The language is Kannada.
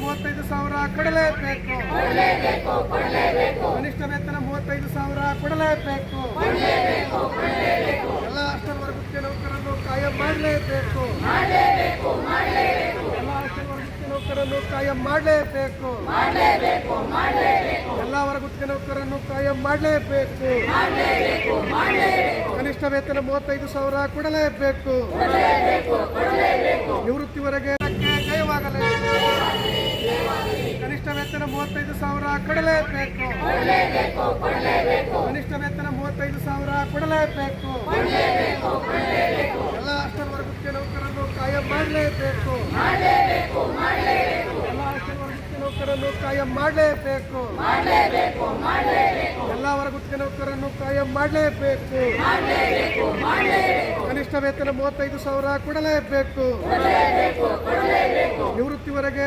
35,000 ಕೊಡಲೇಬೇಕು. ಕನಿಷ್ಠ ವೇತನ 35,000 ಕೊಡಲೇಬೇಕು. ಎಲ್ಲ ಅಷ್ಟರ ವರ್ಗಕ್ಕೆ ನೌಕರನ್ನು ಕಾಯಂ ಮಾಡಲೇಬೇಕು. ಎಲ್ಲ ಅಷ್ಟರ ವರ್ಗಕ್ಕೆ ನೌಕರನ್ನು ಕಾಯಂ ಮಾಡಲೇಬೇಕು. ಎಲ್ಲ ವರ್ಗಕ್ಕೆ ನೌಕರನ್ನು ಕಾಯಂ ಮಾಡಲೇಬೇಕು. ಕನಿಷ್ಠ ವೇತನ 35,000 ಕೊಡಲೇಬೇಕು. ನಿವೃತ್ತಿವರೆಗೆ ಜಯವಾಗಲಿ. ಕನಿಷ್ಠ ವೇತನ 35,000 ಕೊಡಲೇಬೇಕು. ಕನಿಷ್ಠ ವೇತನ 35,000 ಕೊಡಲೇಬೇಕು. ಎಲ್ಲ ಅಷ್ಟರ ವರ್ಗಕ್ಕೆ ನೌಕರನ್ನು ಕಾಯಂ ಮಾಡಲೇಬೇಕು. ಎಲ್ಲ ಅಷ್ಟರ ವರ್ಗಕ್ಕೆ ನೌಕರನ್ನು ಕಾಯಂ ಮಾಡಲೇಬೇಕು. ಎಲ್ಲ ವರ್ಗಕ್ಕೆ ನೌಕರನ್ನು ಕಾಯಂ ಮಾಡಲೇಬೇಕು. ಕನಿಷ್ಠ ವೇತನ 35,000 ಕೊಡಲೇಬೇಕು. ನಿವೃತ್ತಿವರೆಗೆ